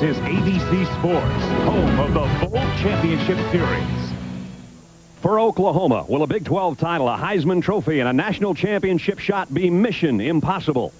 This is ABC Sports, home of the Bowl Championship Series. For Oklahoma, will a Big 12 title, a Heisman Trophy, and a national championship shot be mission impossible?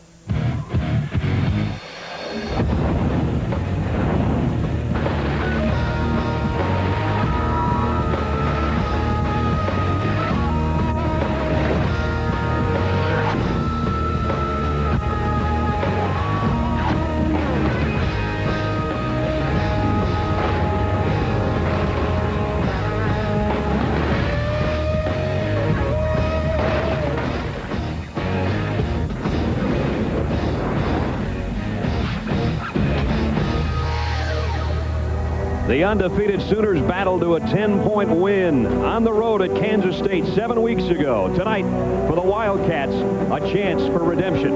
The undefeated Sooners battled to a 10-point win on the road at Kansas State 7 weeks ago. Tonight, for the Wildcats, a chance for redemption.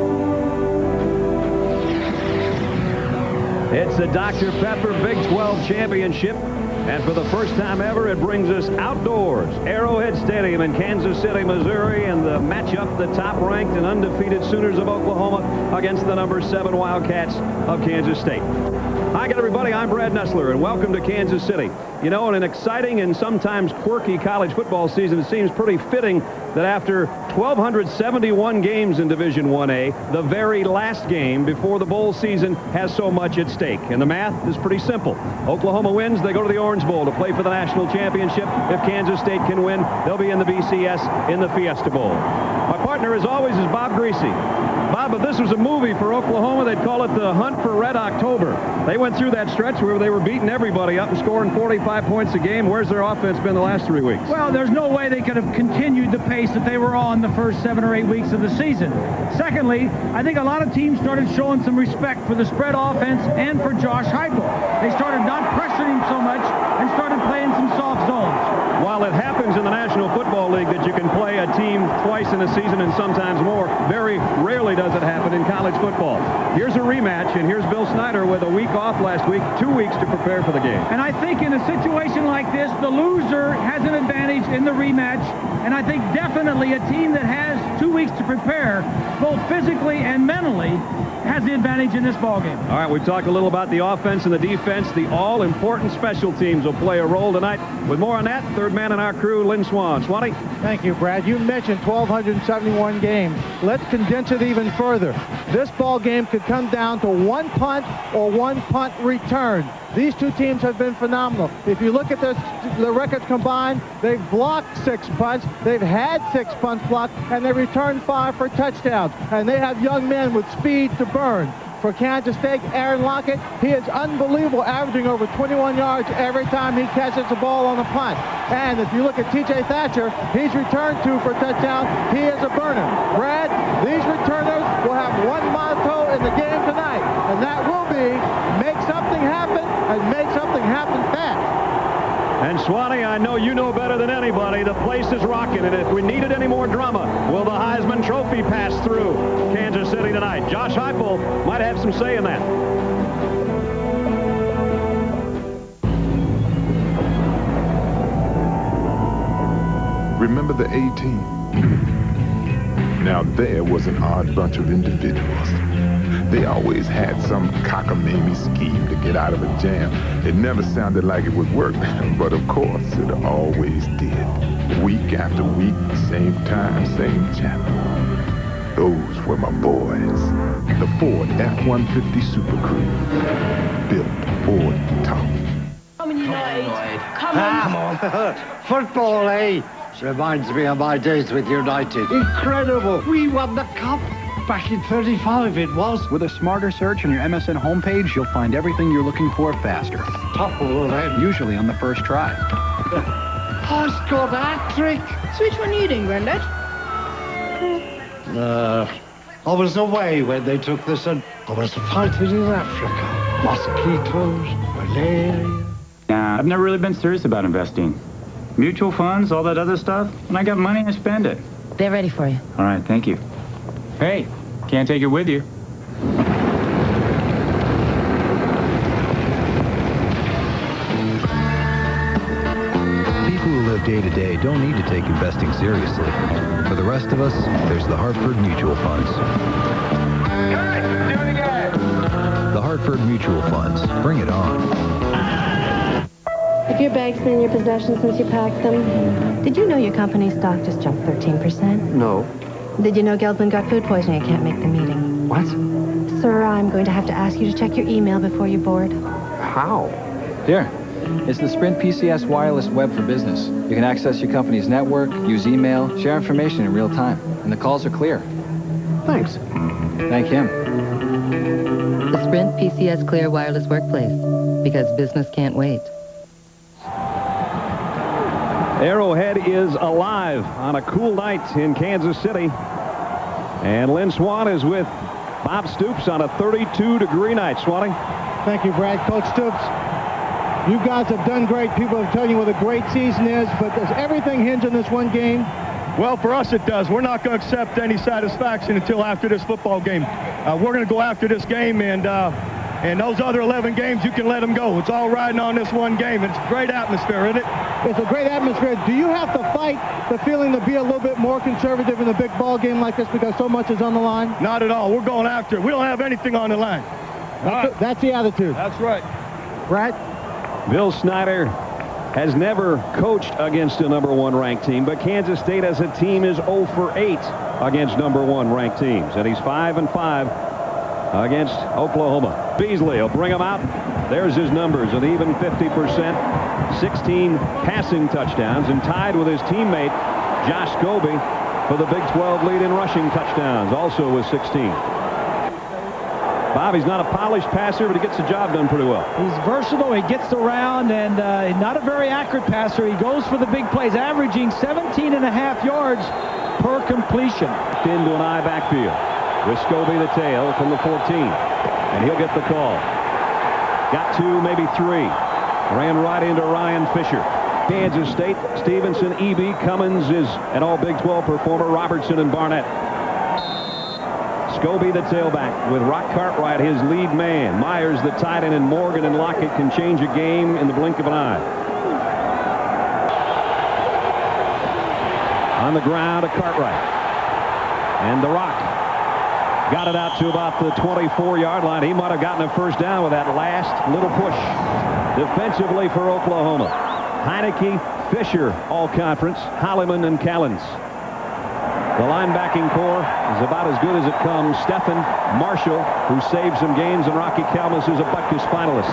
It's the Dr. Pepper Big 12 Championship, and for the first time ever, it brings us outdoors. Arrowhead Stadium in Kansas City, Missouri, and the matchup, the top-ranked and undefeated Sooners of Oklahoma against the number 7 Wildcats of Kansas State. Hi again, everybody. I'm Brad Nessler, and welcome to Kansas City. You know, in an exciting and sometimes quirky college football season, it seems pretty fitting that after 1,271 games in Division 1A, the very last game before the bowl season has so much at stake. And the math is pretty simple. Oklahoma wins, they go to the Orange Bowl to play for the national championship. If Kansas State can win, they'll be in the BCS in the Fiesta Bowl. My partner, as always, is Bob Greasy. Bob, if this was a movie for Oklahoma, they'd call it The Hunt for Red October. They went through that stretch where they were beating everybody up and scoring 45 points a game. Where's their offense been the last 3 weeks? Well, there's no way they could have continued the pace that they were on the first 7 or 8 weeks of the season. Secondly, I think a lot of teams started showing some respect for the spread offense and for Josh Heupel. They started not pressuring him so much and started playing some soft zones. While it happens in the National Football League that you can play a team twice in a season and sometimes more, very rarely does it happen in college football. Here's a rematch, and here's Bill Snyder with a week off last week, 2 weeks to prepare for the game. And I think in a situation like this, the loser has an advantage in the rematch, and I think definitely a team that has 2 weeks to prepare, both physically and mentally, has the advantage in this ballgame. All right, we've talked a little about the offense and the defense. The all-important special teams will play a role tonight. With more on that, third man in our crew, Lynn Swan. Swanee? Thank you, Brad. You mentioned 1,271 games. Let's condense it even further. This ball game could come down to one punt or one punt return. These two teams have been phenomenal. If you look at the records combined, they've blocked 6 punts, they've had 6 punts blocked, and they returned 5 for touchdowns. And they have young men with speed to burn. For Kansas State, Aaron Lockett, he is unbelievable, averaging over 21 yards every time he catches the ball on the punt. And if you look at T.J. Thatcher, he's returned 2 for a touchdown. He is a burner. Brad, these returners will have one motto in the game tonight, and that will be make something happen and make something happen fast. And Swanee, I know you know better than anybody, the place is rocking, and if we needed any more drama, will the Heisman Trophy pass through Kansas City tonight? Josh Heupel might have some say in that. Remember the A-Team? Now there was an odd bunch of individuals. They always had some cockamamie scheme to get out of a jam. It never sounded like it would work, but of course it always did. Week after week, same time, same channel. Those were my boys. The Ford F-150 Super Crew. Built Ford tough. Come on, United. Come on. Football, eh? Reminds me of my days with United. Incredible. We won the cup. Back in 35 it was. With a smarter search on your MSN homepage, you'll find everything you're looking for faster. Topple then. Usually on the first try. I scored a hat-trick. So which one are you doing, Grandad? I was away when they took this, and I was fighting in Africa. Mosquitoes, malaria. Nah, I've never really been serious about investing. Mutual funds, all that other stuff. When I got money, I spend it. They're ready for you. All right, thank you. Hey, can't take it with you. People who live day to day don't need to take investing seriously. For the rest of us, there's the Hartford Mutual Funds. Good, do it again. The Hartford Preferred Mutual Funds. Bring it on. Have your bags been in your possession since you packed them? Did you know your company's stock just jumped 13%? No. Did you know Geldman got food poisoning and can't make the meeting? What? Sir, I'm going to have to ask you to check your email before you board. How? Here. It's the Sprint PCS Wireless Web for Business. You can access your company's network, use email, share information in real time. And the calls are clear. Thanks. Thank him. The Sprint PCS Clear Wireless Workplace. Because business can't wait. Arrowhead is alive on a cool night in Kansas City. And Lynn Swan is with Bob Stoops on a 32-degree night. Swanee? Thank you, Brad. Coach Stoops, you guys have done great. People are telling you what a great season is, but does everything hinge on this one game? Well, for us it does. We're not going to accept any satisfaction until after this football game. We're going to go after this game, and those other 11 games, you can let them go. It's all riding on this one game. It's a great atmosphere, isn't it? It's a great atmosphere. Do you have to fight the feeling to be a little bit more conservative in a big ball game like this because so much is on the line? Not at all. We're going after it. We don't have anything on the line. That's the attitude. That's right. Brad? Bill Snyder has never coached against a #1 ranked team, but Kansas State as a team is 0 for 8 against #1 ranked teams, and he's 5-5 against Oklahoma. Beasley will bring him out. There's his numbers, an even 50%, 16 passing touchdowns, and tied with his teammate Josh Scobie for the Big 12 lead in rushing touchdowns, also with 16. Bob, he's not a polished passer, but he gets the job done pretty well. He's versatile. He gets around, and not a very accurate passer. He goes for the big plays, averaging 17.5 yards per completion. Into an I backfield with Scobie the tail from the 14, and he'll get the call. Got 2, maybe 3. Ran right into Ryan Fisher. Kansas State, Stevenson, Eby, Cummins is an all Big 12 performer, Robertson and Barnett. Scobie the tailback with Rock Cartwright his lead man. Myers the tight end, and Morgan and Lockett can change a game in the blink of an eye. On the ground to Cartwright. And the Rock got it out to about the 24-yard line. He might have gotten a first down with that last little push. Defensively for Oklahoma, Heineke, Fisher, all conference, Holliman and Callens. The linebacking core is about as good as it comes. Stephen Marshall, who saved some games, and Rocky Calmus is a Butkus finalist.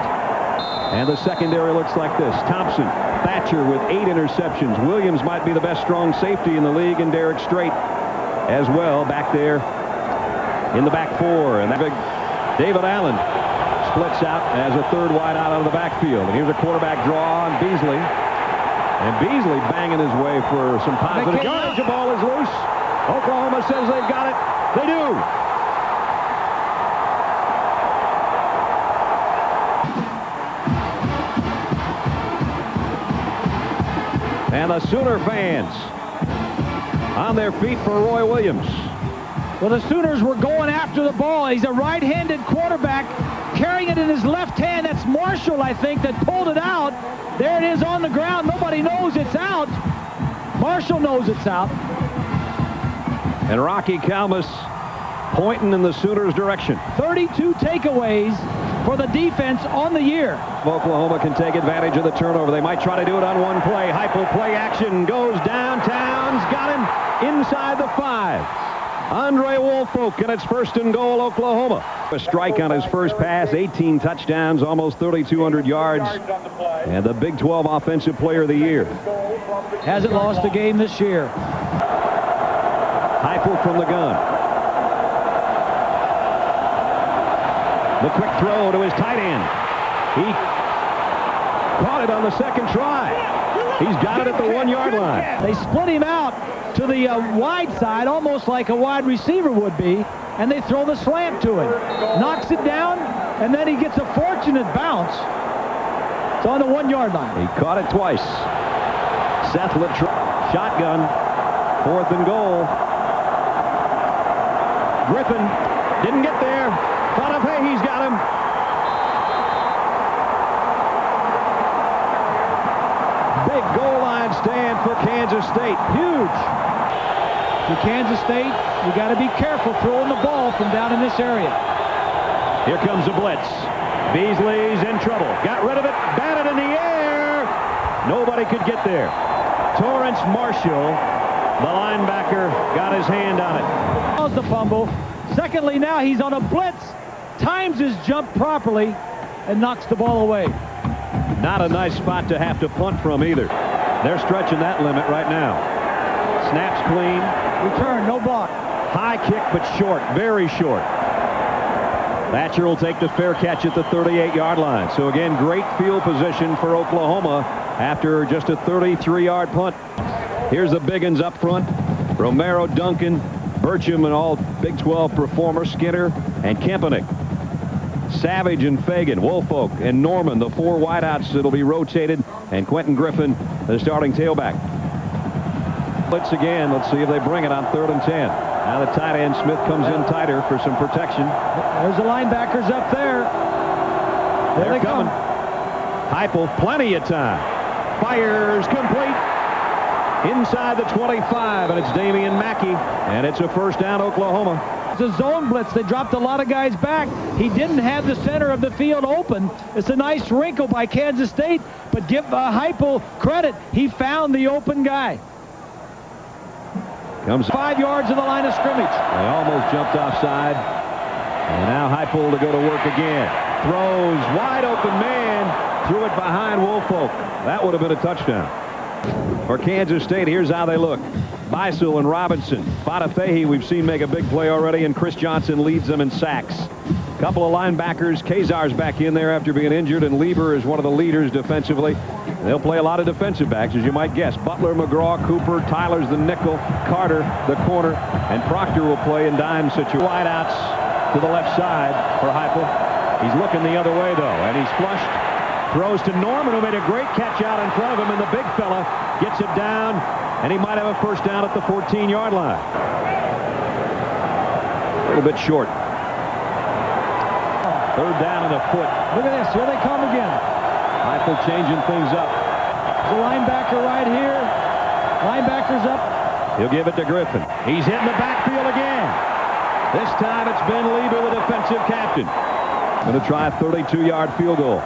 And the secondary looks like this. Thompson, Thatcher with 8 interceptions. Williams might be the best strong safety in the league, and Derek Strait as well back there in the back 4. And that big David Allen splits out as a third wide out of the backfield. And here's a quarterback draw on Beasley. And Beasley banging his way for some positive yardage. The ball is loose. Oklahoma says they've got it. They do. And the Sooner fans on their feet for Roy Williams. Well, the Sooners were going after the ball. He's a right-handed quarterback carrying it in his left hand. That's Marshall, I think, that pulled it out. There it is on the ground. Nobody knows it's out. Marshall knows it's out. And Rocky Calmus pointing in the Sooners' direction. 32 takeaways for the defense on the year. Oklahoma can take advantage of the turnover. They might try to do it on one play. Heupel play action goes downtown's got him inside the 5. Andre Woolfolk, and it's 1st and goal, Oklahoma. A strike on his first pass, 18 touchdowns, almost 3,200 yards, and the Big 12 Offensive Player of the Year. Hasn't lost a game this year. Heupel from the gun. The quick throw to his tight end. He caught it on the second try. He's got it at the 1-yard line. They split him out to the wide side, almost like a wide receiver would be, and they throw the slant to him. Knocks it down, and then he gets a fortunate bounce. It's on the 1-yard line. He caught it twice. Seth Littrell, shotgun, 4th and goal. Griffin didn't get there. Thought of, hey, he's got him. Big goal line stand for Kansas State. Huge. For Kansas State, you got to be careful throwing the ball from down in this area. Here comes a blitz. Beasley's in trouble. Got rid of it. Batted in the air. Nobody could get there. Torrance Marshall, the linebacker, got his hand on it. Calls the fumble. Secondly, now he's on a blitz. Times his jump properly and knocks the ball away. Not a nice spot to have to punt from either. They're stretching that limit right now. Snaps clean. Return, no block. High kick, but short, very short. Thatcher will take the fair catch at the 38-yard line. So again, great field position for Oklahoma after just a 33-yard punt. Here's the big uns up front. Romero, Duncan, Burcham, and all Big 12 performers, Skinner and Kempenick. Savage and Fagan, Woolfolk and Norman, the four wideouts that'll be rotated, and Quentin Griffin, the starting tailback. Blitz again. Let's see if they bring it on 3rd and 10. Now the tight end Smith comes in tighter for some protection. There's the linebackers up there. They're coming. Heupel, plenty of time. Fires complete. Inside the 25, and it's Damian Mackey, and it's a first down, Oklahoma. It's a zone blitz. They dropped a lot of guys back. He didn't have the center of the field open. It's a nice wrinkle by Kansas State, but give Heupel credit. He found the open guy. Comes 5 yards to the line of scrimmage. They almost jumped offside. And now Heupel to go to work again. Throws, wide open man. Threw it behind Woolfolk. That would have been a touchdown. For Kansas State, here's how they look. Beisel and Robinson. Fatafehi we've seen make a big play already, and Chris Johnson leads them in sacks. Couple of linebackers. Kazar's back in there after being injured, and Lieber is one of the leaders defensively. They'll play a lot of defensive backs, as you might guess. Butler, McGraw, Cooper, Tyler's the nickel, Carter the corner, and Proctor will play in dime situations. Wideouts to the left side for Heupel. He's looking the other way, though, and he's flushed. Throws to Norman, who made a great catch out in front of him, and the big fella gets it down, and he might have a first down at the 14-yard line. A little bit short. 3rd down and a foot. Look at this. Here they come again. Heupel changing things up. The linebacker right here. Linebacker's up. He'll give it to Griffin. He's hitting the backfield again. This time it's Ben Lieber, the defensive captain. Going to try a 32-yard field goal.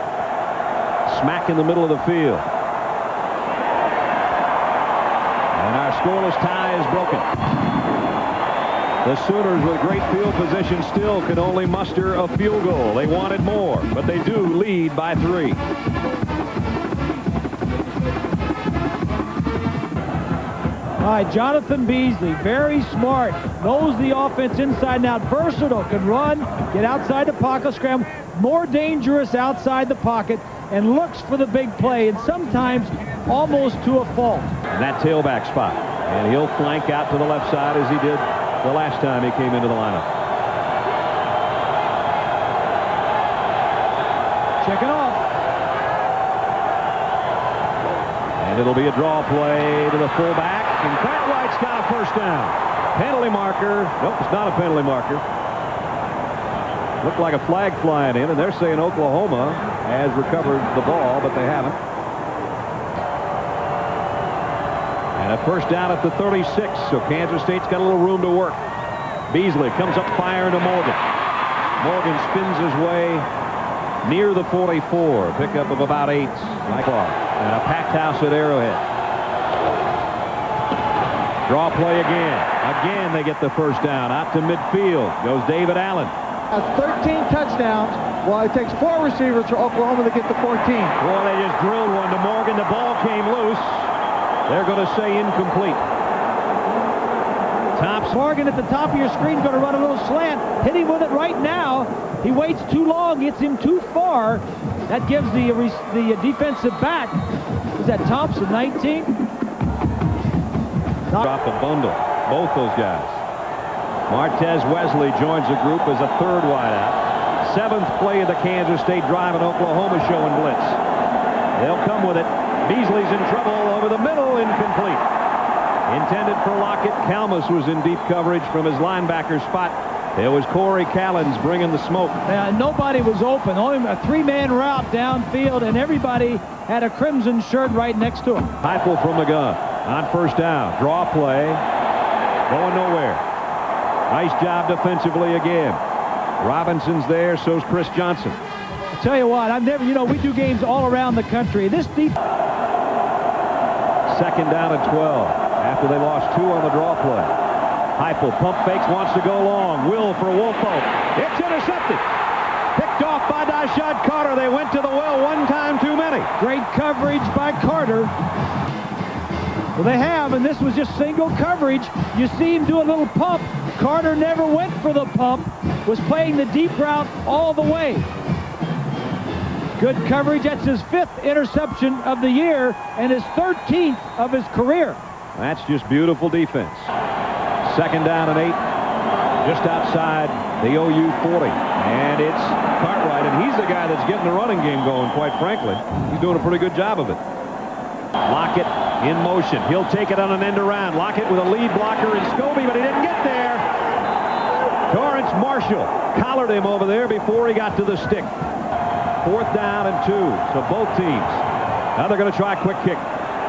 Smack in the middle of the field. And our scoreless tie is broken. The Sooners, with great field position, still can only muster a field goal. They wanted more, but they do lead by 3. All right, Jonathan Beasley, very smart, knows the offense inside and out, versatile, can run, get outside the pocket, scramble, more dangerous outside the pocket, and looks for the big play, and sometimes almost to a fault. And that tailback spot, and he'll flank out to the left side as he did the last time he came into the lineup. Checking off. And it'll be a draw play to the fullback, and Cartwright's got a first down. Penalty marker. Nope, it's not a penalty marker. Looked like a flag flying in, and they're saying Oklahoma has recovered the ball, but they haven't. And a first down at the 36, so Kansas State's got a little room to work. Beasley comes up firing to Morgan. Morgan spins his way near the 44, pickup of about 8. And a packed house at Arrowhead. Draw play again. Again they get the first down. Out to midfield goes David Allen. 13 touchdowns. Well, it takes 4 receivers for Oklahoma to get to 14. Boy, they just drilled one to Morgan. The ball came loose. They're going to say incomplete. Thompson. Morgan at the top of your screen is going to run a little slant. Hit him with it right now. He waits too long, gets him too far. That gives the defensive back. Is that Thompson, 19? Drop a bundle. Both those guys. Martez Wesley joins the group as a 3rd wideout. 7th play of the Kansas State drive, and Oklahoma showing blitz. They'll come with it. Beasley's in trouble over the middle, incomplete. Intended for Lockett. Kalmus was in deep coverage from his linebacker spot. It was Corey Callens bringing the smoke. Nobody was open. Only a 3-man route downfield, and everybody had a crimson shirt right next to him. Heupel from the gun on first down. Draw play. Going nowhere. Nice job defensively again. Robinson's there, so's Chris Johnson. I tell you what, I've never, we do games all around the country. This deep. Second down and 12 after they lost 2 on the draw play. Heupel pump fakes, wants to go long. Will for Wolfo. It's intercepted. Picked off by Dashad Carter. They went to the well one time too many. Great coverage by Carter. Well, they have, and this was just single coverage. You see him do a little pump. Carter never went for the pump. Was playing the deep route all the way. Good coverage. That's his 5th interception of the year and his 13th of his career. That's just beautiful defense. Second down and 8. Just outside the OU 40. And it's Cartwright, and he's the guy that's getting the running game going, quite frankly. He's doing a pretty good job of it. Lockett in motion. He'll take it on an end around. Lockett with a lead blocker in Scobie, but he didn't get there. Torrance Marshall collared him over there before he got to the stick. 4th down and 2. So both teams. Now they're going to try a quick kick.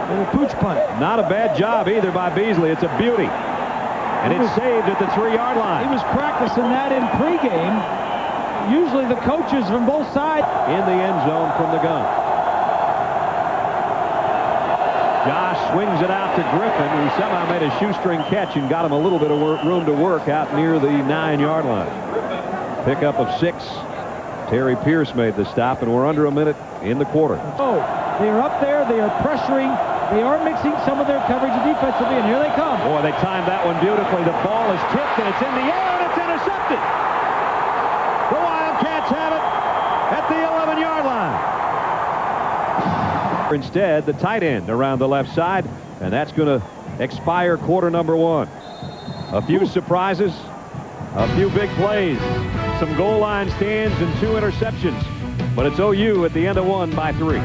Little pooch punt. Not a bad job either by Beasley. It's a beauty. And it's saved at the 3-yard line. He was practicing that in pregame. Usually the coaches from both sides. In the end zone from the gun. Josh swings it out to Griffin, who somehow made a shoestring catch and got him a little bit of room to work out near the 9-yard line. Pickup of 6. Terry Pierce made the stop, and we're under a minute in the quarter. Oh, they are up there. They are pressuring. They are mixing some of their coverage defensively, and here they come. Boy, they timed that one beautifully. The ball is tipped, and it's in the air, and it's intercepted. The Wildcats have it at the 11-yard line. Instead, the tight end around the left side, and that's going to expire quarter number 1. A few surprises, a few big plays, some goal line stands, and 2 interceptions. But it's OU at the end of 1 by 3.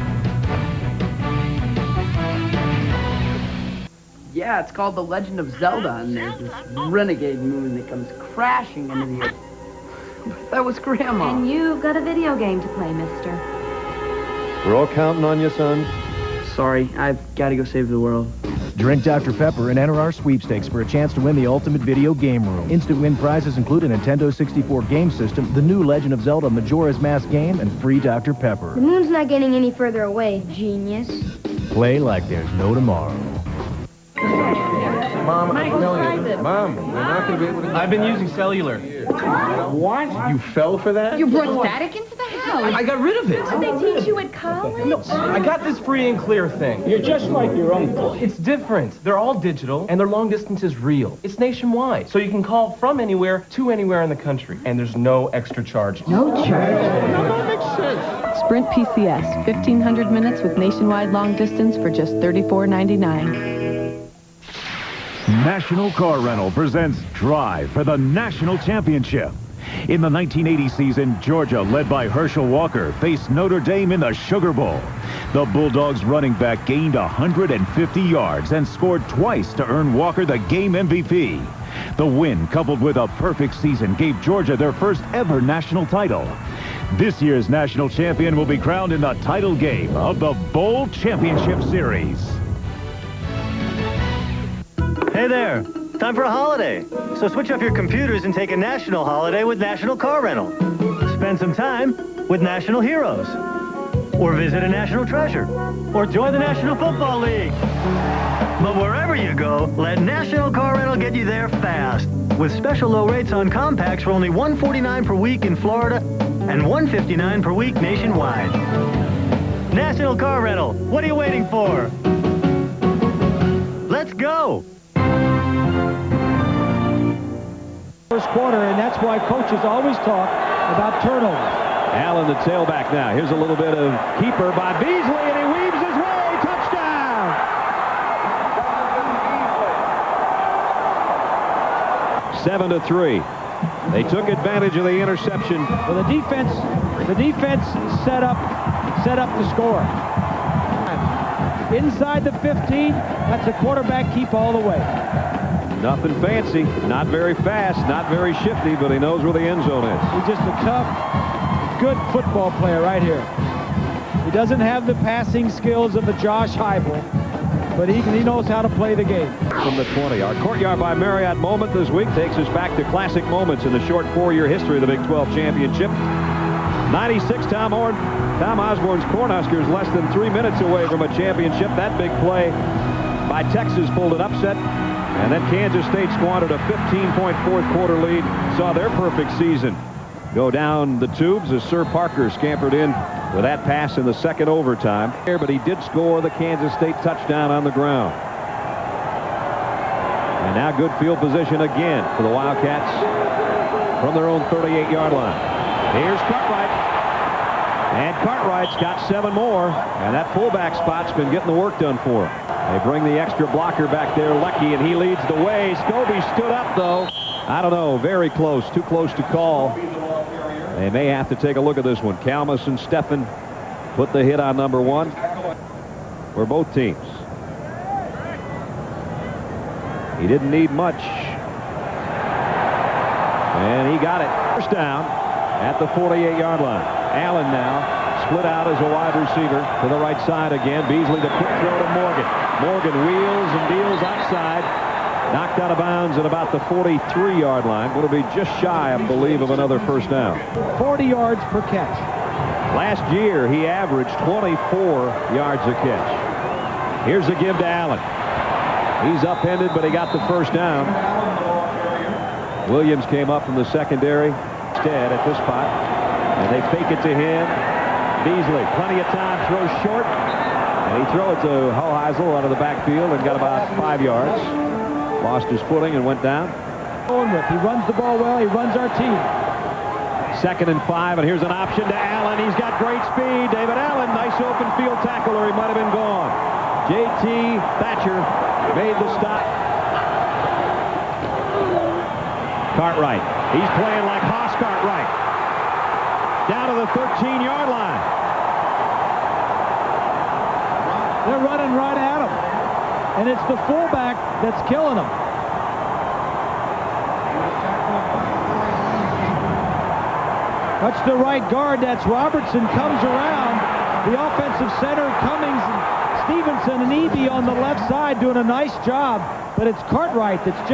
Yeah, it's called The Legend of Zelda, and there's this renegade moon that comes crashing into the earth. That was Grandma. And you've got a video game to play, mister. We're all counting on you, son. Sorry, I've got to go save the world. Drink Dr. Pepper and enter our sweepstakes for a chance to win the ultimate video game room. Instant win prizes include a Nintendo 64 game system, the new Legend of Zelda Majora's Mask game, and free Dr. Pepper. The moon's not getting any further away, genius. Play like there's no tomorrow. Mom, we're not going to be able to... I've been using cellular. What? You fell for that? You brought static into the house. I got rid of it. Did they teach you at college? No, I got this free and clear thing. You're just like your uncle. It's different. They're all digital, and their long distance is real. It's nationwide, so you can call from anywhere to anywhere in the country, and there's no extra charge. No charge? No, that makes sense. Sprint PCS, 1,500 minutes with nationwide long distance for just $34.99. National Car Rental presents Drive for the National Championship. In the 1980 season, Georgia, led by Herschel Walker, faced Notre Dame in the Sugar Bowl. The Bulldogs running back gained 150 yards and scored twice to earn Walker the game MVP. The win, coupled with a perfect season, gave Georgia their first ever national title. This year's national champion will be crowned in the title game of the Bowl Championship Series. Hey there, time for a holiday. So switch off your computers and take a national holiday with National Car Rental. Spend some time with National Heroes. Or visit a national treasure. Or join the National Football League. But wherever you go, let National Car Rental get you there fast. With special low rates on compacts for only $149 per week in Florida and $159 per week nationwide. National Car Rental, what are you waiting for? Let's go! First quarter, and that's why coaches always talk about turnovers. Allen, the tailback now. Here's a little bit of keeper by Beasley, and he weaves his way. Touchdown! 7-3. They took advantage of the interception. Well, the defense set up to score. Inside the 15, that's a quarterback keep all the way. Nothing fancy, not very fast, not very shifty, but he knows where the end zone is. He's just a tough, good football player right here. He doesn't have the passing skills of the Josh Heupel, but he knows how to play the game. From the 20, our Courtyard by Marriott moment this week takes us back to classic moments in the short 4-year history of the Big 12 Championship. 96, Tom Osborne's Cornhuskers less than 3 minutes away from a championship. That big play by Texas pulled an upset. And then Kansas State squandered a 15-point fourth-quarter lead. Saw their perfect season go down the tubes as Sir Parker scampered in with that pass in the second overtime. But he did score the Kansas State touchdown on the ground. And now good field position again for the Wildcats from their own 38-yard line. Here's Cartwright. And Cartwright's got 7 more. And that fullback spot's been getting the work done for him. They bring the extra blocker back there, Lecky, and he leads the way. Scobie stood up, though. I don't know, very close, too close to call. They may have to take a look at this one. Kalmus and Steffen put the hit on number 1 for both teams. He didn't need much. And he got it. First down at the 48-yard line. Allen now split out as a wide receiver to the right side again. Beasley, the quick throw to Morgan. Morgan wheels and deals outside. Knocked out of bounds at about the 43-yard line. Going to be just shy, I believe, of another first down. 40 yards per catch. Last year, he averaged 24 yards a catch. Here's a give to Allen. He's upended, but he got the first down. Williams came up from the secondary instead at this spot. And they fake it to him. Beasley, plenty of time, throws short. And he threw it to Hoheisel out of the backfield and got about 5 yards. Lost his footing and went down. He runs the ball well. He runs our team. 2nd and 5, and here's an option to Allen. He's got great speed. David Allen, nice open field tackle, or he might have been gone. J.T. Thatcher made the stop. Cartwright. He's playing like Haas Cartwright. Down to the 13-yard line. They're running right at him. And it's the fullback that's killing him. That's the right guard. That's Robertson. Comes around. The offensive center, Cummings, Stevenson, and Eby on the left side doing a nice job. But it's Cartwright that's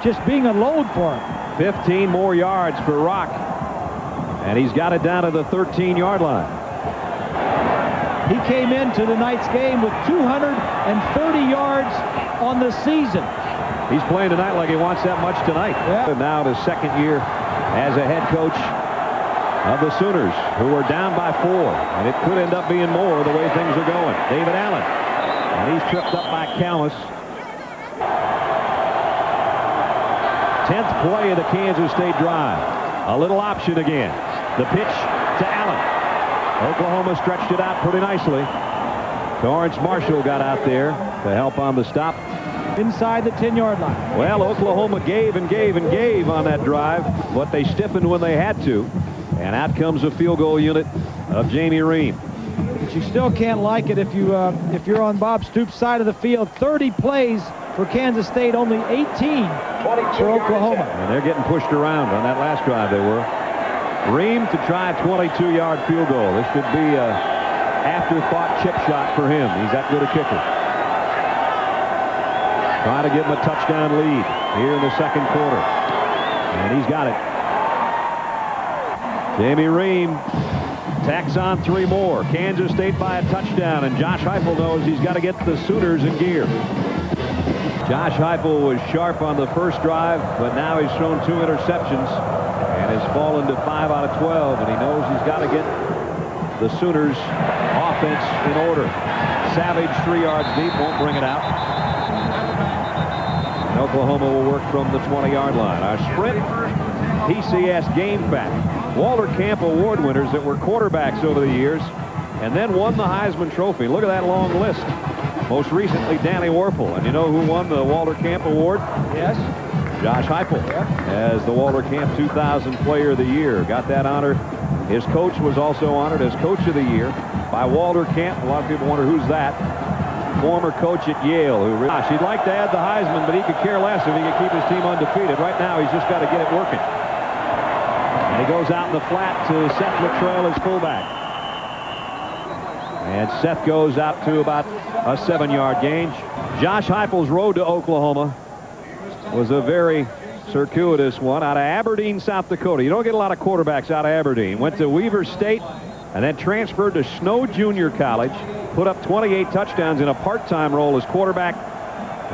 just being a load for him. 15 more yards for Rock. And he's got it down to the 13-yard line. He came into the night's game with 230 yards on the season. He's playing tonight like he wants that much tonight. Yeah. Now his second year as a head coach of the Sooners, who are down by 4. And it could end up being more the way things are going. David Allen. And he's tripped up by Kalmus. 10th play of the Kansas State drive. A little option again. The pitch to Allen. Oklahoma stretched it out pretty nicely. Torrance Marshall got out there to help on the stop. Inside the 10-yard line. Well, Oklahoma gave and gave and gave on that drive, but they stiffened when they had to. And out comes a field goal unit of Jamie Ream. But you still can't like it if you're on Bob Stoops' side of the field. 30 plays for Kansas State, only 18 for Oklahoma. And they're getting pushed around on that last drive. They were. Ream to try a 22-yard field goal. This could be a afterthought chip shot for him. He's that good a kicker. Trying to give him a touchdown lead here in the second quarter. And he's got it. Jamie Ream tacks on 3 more. Kansas State by a touchdown, and Josh Heupel knows he's got to get the Sooners in gear. Josh Heupel was sharp on the first drive, but now he's thrown 2 interceptions and has fallen to 5 out of 12, and he knows he's got to get the Sooners offense in order. Savage 3 yards deep, won't bring it out. And Oklahoma will work from the 20-yard line. Our Sprint PCS game fact. Walter Camp Award winners that were quarterbacks over the years and then won the Heisman Trophy. Look at that long list. Most recently, Danny Werfel. And you know who won the Walter Camp Award? Yes. Josh Heupel as the Walter Camp 2000 Player of the Year. Got that honor. His coach was also honored as Coach of the Year by Walter Camp. A lot of people wonder who's that. Former coach at Yale. Gosh, he'd like to add the Heisman, but he could care less if he could keep his team undefeated. Right now, he's just got to get it working. And he goes out in the flat to Seth Luttrell as fullback. And Seth goes out to about a 7-yard gain. Josh Heupel's road to Oklahoma was a very circuitous one out of Aberdeen, South Dakota. You don't get a lot of quarterbacks out of Aberdeen. Went to Weaver State and then transferred to Snow Junior College. Put up 28 touchdowns in a part-time role as quarterback.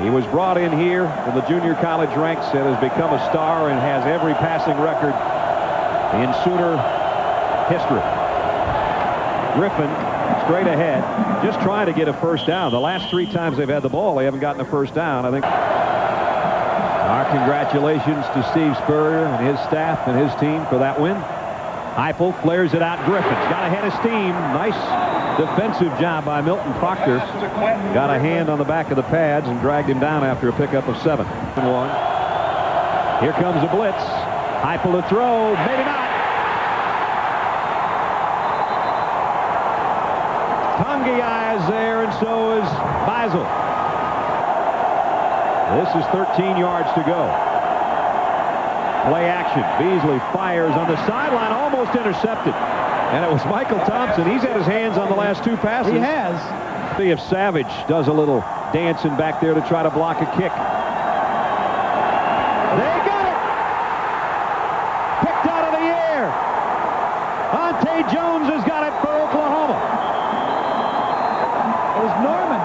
He was brought in here from the junior college ranks and has become a star and has every passing record in Sooner history. Griffin straight ahead, just trying to get a first down. The last 3 times they've had the ball, they haven't gotten a first down. I think our congratulations to Steve Spurrier and his staff and his team for that win. Heupel flares it out. Griffin's got a head of steam. Nice defensive job by Milton Proctor. Got a hand on the back of the pads and dragged him down after a pickup of 7. Here comes a blitz. Heupel to throw. Maybe not. Tongia is there, and so is Beisel. This is 13 yards to go. Play action. Beasley fires on the sideline, almost intercepted. And it was Michael Thompson. He's had his hands on the last 2 passes. He has. See if Savage does a little dancing back there to try to block a kick. They got it! Picked out of the air. Ante Jones has got it for Oklahoma. It was Norman.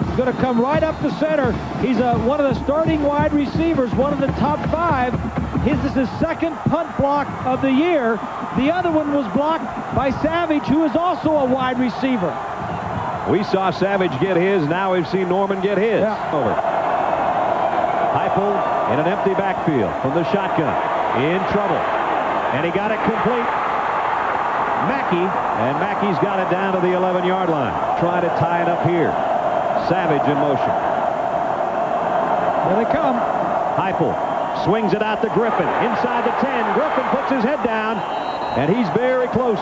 He's going to come right up the center. He's one of the starting wide receivers, one of the top 5. His is his 2nd punt block of the year. The other one was blocked by Savage, who is also a wide receiver. We saw Savage get his. Now we've seen Norman get his. Yeah. Over. Heupel in an empty backfield from the shotgun. In trouble. And he got it complete. Mackey. And Mackey's got it down to the 11-yard line. Trying to tie it up here. Savage in motion. Here they come. Heupel swings it out to Griffin. Inside the 10. Griffin puts his head down. And he's very close.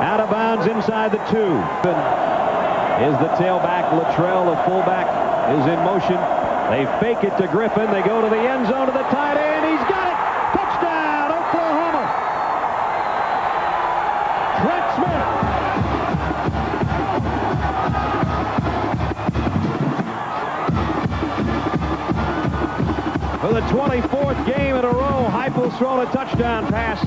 Out of bounds inside the 2. Is the tailback. Luttrell, the fullback, is in motion. They fake it to Griffin. They go to the end zone to the tight end. He's got it. Touchdown, Oklahoma. Trent Smith. For the 24th game in a row, Heupel's thrown a touchdown pass.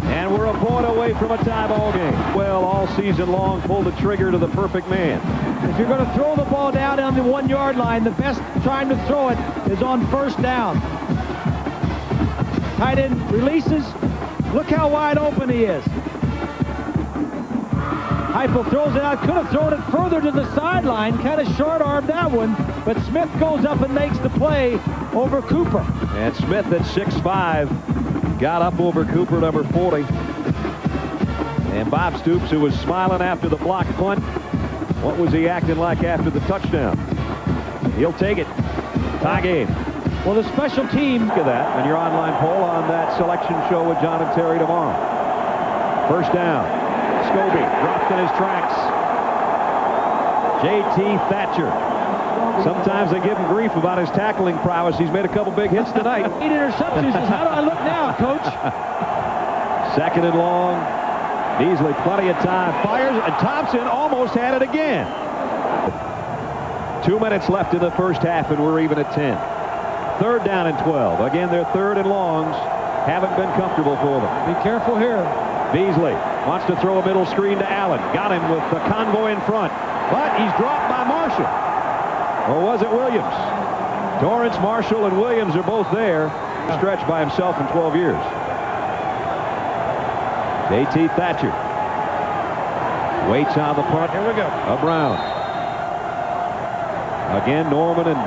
And we're a point away from a tie ball game. Well, all season long, pull the trigger to the perfect man. If you're going to throw the ball down on the 1-yard line, the best time to throw it is on first down. Tight end releases. Look how wide open he is. Heupel throws it out. Could have thrown it further to the sideline. Kind of short-armed that one. But Smith goes up and makes the play over Cooper. And Smith at 6'5". Got up over Cooper, number 40. And Bob Stoops, who was smiling after the block punt, what was he acting like after the touchdown? He'll take it. Tie game. Well, the special team. Look at that. And your online poll on that selection show with John and Terry tomorrow. First down. Scobie dropped in his tracks. J.T. Thatcher. Sometimes they give him grief about his tackling prowess. He's made a couple big hits tonight. 8 interceptions. He says, how do I look now, Coach? 2nd and long. Beasley, plenty of time. Fires, and Thompson almost had it again. 2 minutes left in the first half, and we're even at 10. 3rd down and 12. Again, their 3rd and longs haven't been comfortable for them. Be careful here. Beasley wants to throw a middle screen to Allen. Got him with the convoy in front. But he's dropped by Marshall. Or was it Williams? Torrance, Marshall, and Williams are both there. Stretched by himself in 12 years. J.T. Thatcher waits on the punt. Here we go. Brown. Again, Norman and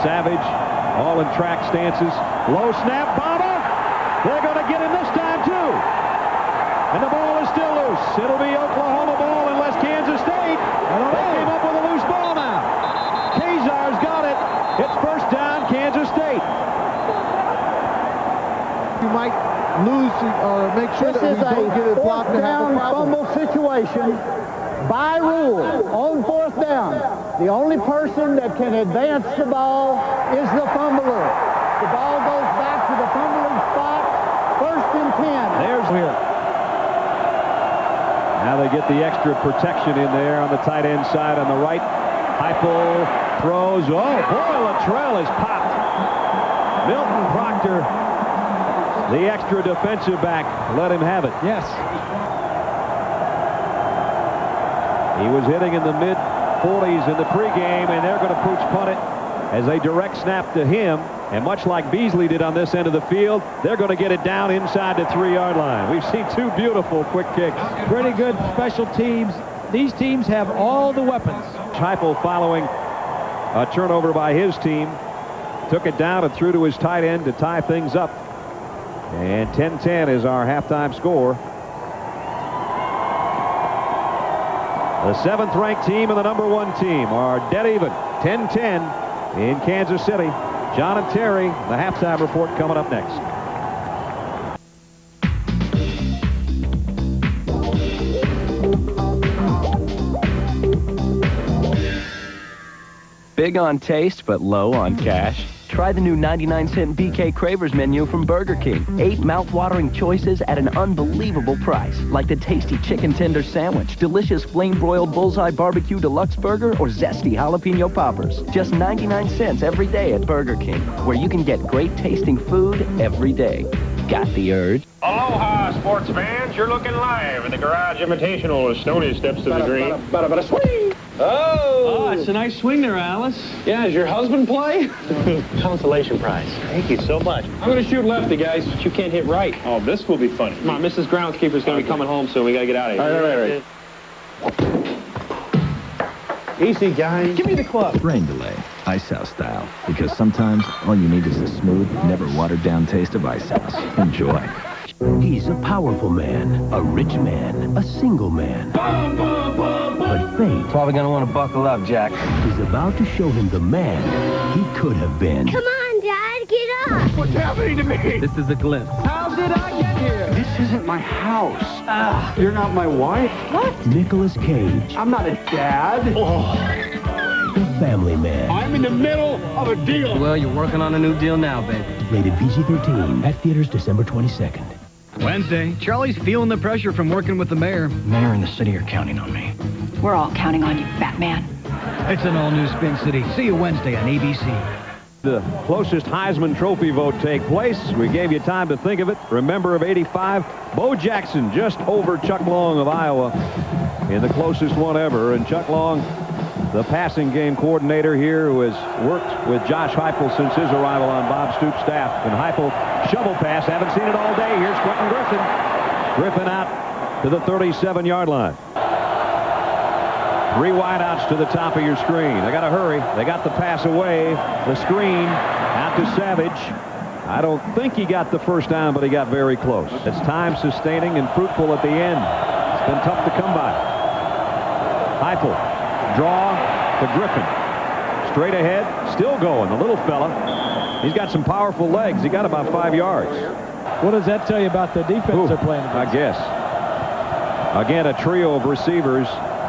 Savage all in track stances. Low snap, Baba. They're going to get him this time, too. And the ball is still loose. It'll be Oklahoma ball unless Kansas State. They came up with a loose ball now. Kazar's got it. It's first down, Kansas State. You might lose or make sure that we don't get it blocked and have a problem. Fumble situation by rule on 4th down. The only person that can advance the ball is the fumbler. The ball goes back to the fumbling spot. 1st and 10. There's here. Now they get the extra protection in there on the tight end side on the right. Heupel throws. Oh, boy, Luttrell is popped. Milton Proctor, the extra defensive back, let him have it. Yes. He was hitting in the mid-40s in the pregame, and they're going to pooch punt it as they direct snap to him. And much like Beasley did on this end of the field, they're going to get it down inside the 3-yard line. We've seen two beautiful quick kicks. Pretty good special teams. These teams have all the weapons. Heupel, following a turnover by his team, took it down and threw to his tight end to tie things up. And 10-10 is our halftime score. The 7th-ranked team and the number 1 team are dead even, 10-10 in Kansas City. John and Terry, the halftime report coming up next. Big on taste, but low on cash? Try the new 99-cent BK Cravers menu from Burger King. 8 mouth-watering choices at an unbelievable price. Like the tasty chicken tender sandwich, delicious flame-broiled bullseye barbecue deluxe burger, or zesty jalapeno poppers. Just 99 cents every day at Burger King, where you can get great tasting food every day. Got the urge? Aloha, sports fans. You're looking live in the Garage Invitational as Stoney steps to the green. Swing! Oh, it's a nice swing there, Alice. Yeah, does your husband play? Consolation prize. Thank you so much. I'm going to shoot lefty, guys. But you can't hit right. Oh, this will be funny. Come on, Mrs. Groundskeeper's going to be coming home soon. We got to get out of here. All right. Easy, guys. Give me the club. Rain delay, Ice House style. Because sometimes all you need is a smooth, never watered down taste of Ice House. Enjoy. He's a powerful man, a rich man, a single man. But fate Probably going to want to buckle up, Jack. is about to show him the man he could have been. Come on, Dad, get up. What's happening to me? This is a glimpse. How did I get here? This isn't my house. You're not my wife? What? Nicolas Cage, I'm not a dad. the family man. I'm in the middle of a deal. Well, you're working on a new deal now, baby. Rated PG-13 at theaters December 22nd. Wednesday, Charlie's feeling the pressure from working with the mayor. Mayor and the city are counting on me. We're all counting on you, fat man. It's an all-new Spin City. See you Wednesday on ABC. The closest Heisman Trophy vote take place. We gave you time to think of it. Remember of 85, Bo Jackson just over Chuck Long of Iowa in the closest one ever. And Chuck Long, the passing game coordinator here, who has worked with Josh Heupel since his arrival on Bob Stoops' staff. And Heupel shovel pass. Haven't seen it all day. Here's Quentin Griffin. Griffin out to the 37-yard line. 3 wideouts to the top of your screen. They got to hurry. They got the pass away. The screen out to Savage. I don't think he got the first down, but he got very close. It's time sustaining and fruitful at the end. It's been tough to come by. Heupel, draw to Griffin. Straight ahead, still going. The little fella. He's got some powerful legs. He got about 5 yards. What does that tell you about the defense they're playing against? I guess. Again, a trio of receivers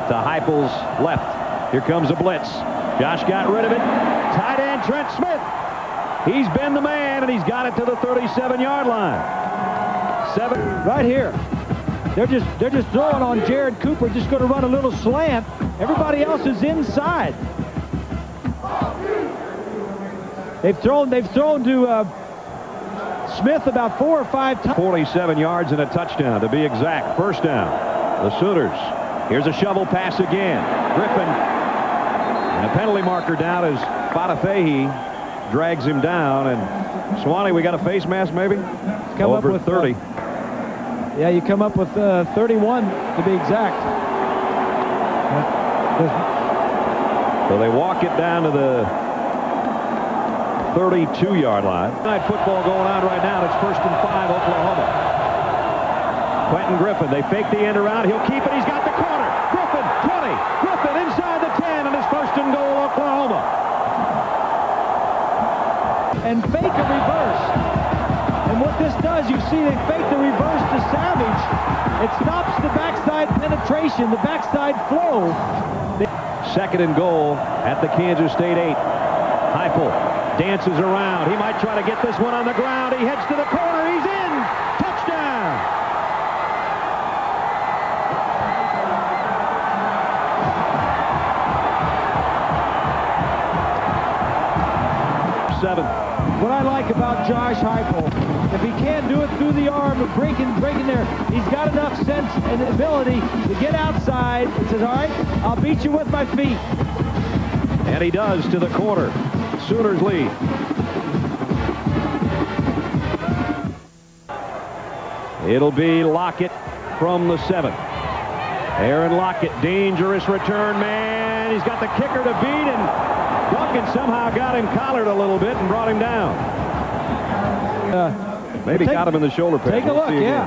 to Heupel's left. Here comes a blitz. Josh got rid of it. Tight end Trent Smith. He's been the man, and he's got it to the 37-yard line. Right here. They're just throwing on Jared Cooper, just going to run a little slant. Everybody else is inside. They've thrown to Smith about 4 or 5 times. 47 yards and a touchdown, to be exact. First down. The Sooners. Here's a shovel pass again. Griffin. And a penalty marker down as Fatafehi drags him down. And Swanee, we got a face mask maybe? Come Over up with 30. Yeah, you come up with 31 to be exact. So they walk it down to the 32-yard line. Night football going on right now. It's 1st and 5, Oklahoma. Quentin Griffin, they fake the end around. He'll keep it. He's got the corner. Griffin, 20. Griffin inside the 10, and it's 1st and goal, Oklahoma. And fake a reverse. And what this does, you see they fake the reverse to Savage. It stops the backside penetration, the backside flow. 2nd and goal at the Kansas State 8. Heupel dances around. He might try to get this one on the ground. He heads to the corner. He's in. Touchdown. Josh Heupel. If he can't do it through the arm of breaking there, he's got enough sense and ability to get outside and says, all right, I'll beat you with my feet. And he does to the corner. Sooners lead. It'll be Lockett from the 7. Aaron Lockett, dangerous return man. He's got the kicker to beat, and Duncan somehow got him collared a little bit and brought him down. Maybe got him in the shoulder pad. Take a look, yeah.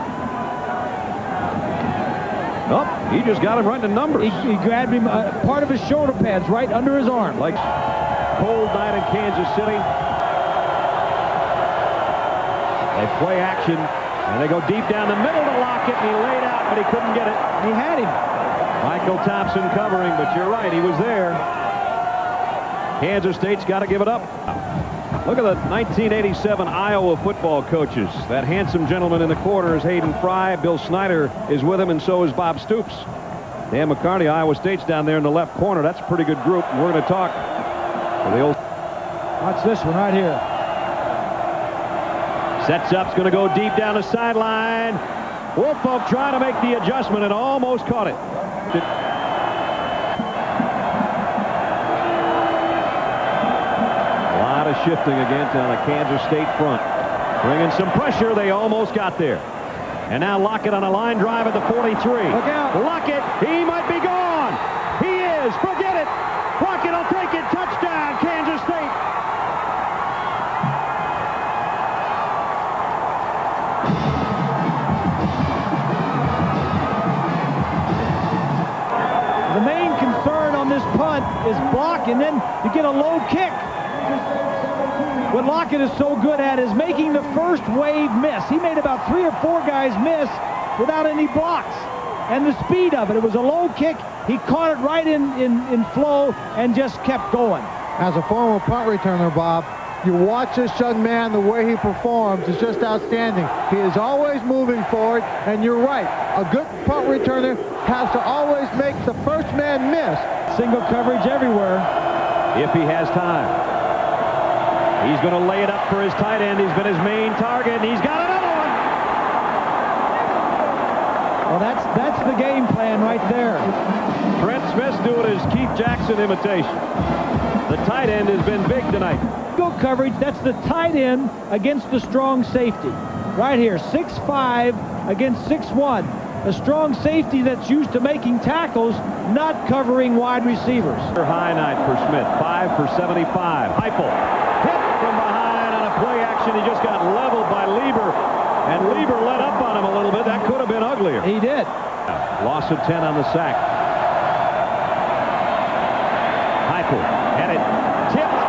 Oh, he just got him right in the numbers. He grabbed him part of his shoulder pads right under his arm. Like cold night in Kansas City. They play action, and they go deep down the middle to Lockett, and he laid out, but he couldn't get it. He had him. Michael Thompson covering, but you're right, he was there. Kansas State's got to give it up. Look at the 1987 Iowa football coaches. That handsome gentleman in the corner is Hayden Fry. Bill Snyder is with him, and so is Bob Stoops. Dan McCartney, Iowa State's down there in the left corner. That's a pretty good group, and we're going to talk to the old... Watch this one right here. Sets up, it's going to go deep down the sideline. Woolfolk trying to make the adjustment and almost caught it. A lot of shifting again on the Kansas State front. Bringing some pressure. They almost got there. And now Lockett on a line drive at the 43. Look out. Lockett, he might be gone. He is. Forget it. Lockett will take it. Touchdown, Kansas State. The main concern on this punt is block, and then you get a low kick. What Lockett is so good at is making the first wave miss. He made about 3 or 4 guys miss without any blocks. And the speed of it. It was a low kick. He caught it right in flow and just kept going. As a former punt returner, Bob, you watch this young man, the way he performs is just outstanding. He is always moving forward, and you're right. A good punt returner has to always make the first man miss. Single coverage everywhere. If he has time. He's going to lay it up for his tight end. He's been his main target, and he's got another one. Well, that's the game plan right there. Trent Smith's doing his Keith Jackson imitation. The tight end has been big tonight. Single coverage, that's the tight end against the strong safety. Right here, 6'5" against 6'1". A strong safety that's used to making tackles, not covering wide receivers. High night for Smith, 5 for 75. Heupel hit from behind on a play action. He just got leveled by Lieber, and Lieber let up on him a little bit. That could have been uglier. He did. Loss of 10 on the sack. Heupel had it tipped.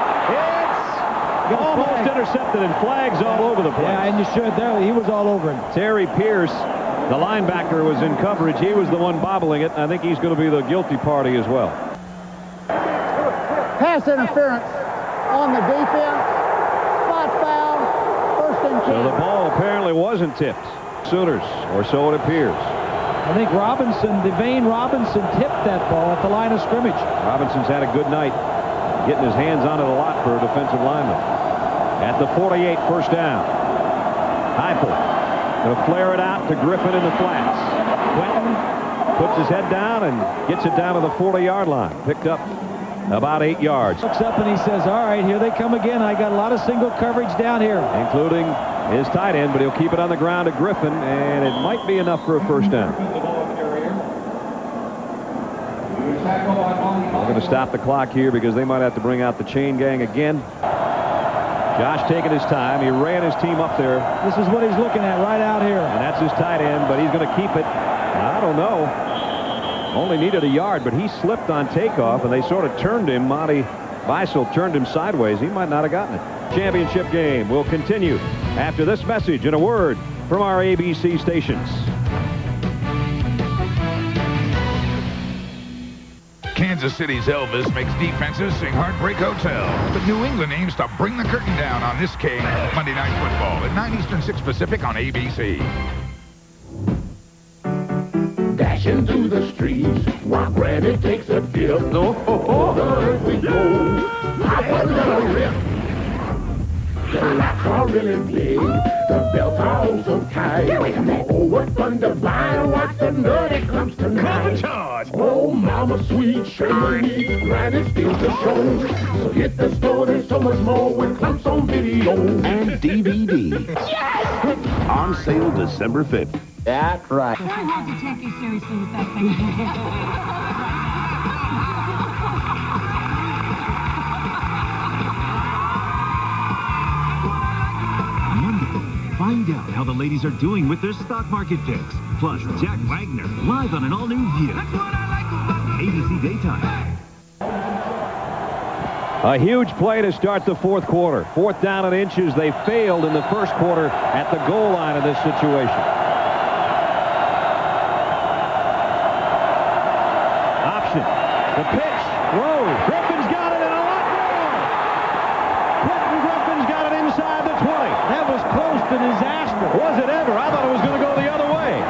It's almost intercepted, and flags all over the place. Yeah, and you should. There, he was all over him. Terry Pierce, the linebacker, was in coverage. He was the one bobbling it. I think he's going to be the guilty party as well. Pass interference on the defense. Spot foul. First and 10. So the ball apparently wasn't tipped. Sooners, or so it appears. I think Devane Robinson tipped that ball at the line of scrimmage. Robinson's had a good night, getting his hands on it a lot for a defensive lineman. At the 48, first down. Heupel going to flare it out to Griffin in the flats. Quentin puts his head down and gets it down to the 40-yard line. Picked up about 8 yards. Looks up and he says, all right, here they come again. I got a lot of single coverage down here. Including his tight end, but he'll keep it on the ground to Griffin, and it might be enough for a first down. We're going to stop the clock here because they might have to bring out the chain gang again. Josh taking his time. He ran his team up there. This is what he's looking at right out here. And that's his tight end, but he's going to keep it. I don't know. Only needed a yard, but he slipped on takeoff, and they sort of turned him. Monty Beisel turned him sideways. He might not have gotten it. Championship game will continue after this message and a word from our ABC stations. Kansas City's Elvis makes defenses sing Heartbreak Hotel. But New England aims to bring the curtain down on this game. Monday Night Football at 9 Eastern, 6 Pacific on ABC. Dashing through the streets while Granny takes a dip. Oh, there we go. I was gonna rip. The locks are really big. The belts are also tight. Oh, what fun to buy and watch the nutty clumps tonight. Oh, mama sweet, sugar needs granny steals the show. So hit the store, there's so much more with clumps on video. And DVD. Yes! On sale December 5th. That's right. Try not to take you seriously with that thing. Find out how the ladies are doing with their stock market picks. Plus, Jack Wagner, live on an all-new View. That's what I like about ABC Daytime. A huge play to start the fourth quarter. 4th down and inches. They failed in the first quarter at the goal line in this situation. Option. The pitch. Whoa. Griffin's got it and a lot more. Quentin Griffin's got it inside the 20. That was close to disaster. Was it ever? I thought it was going to go the other way.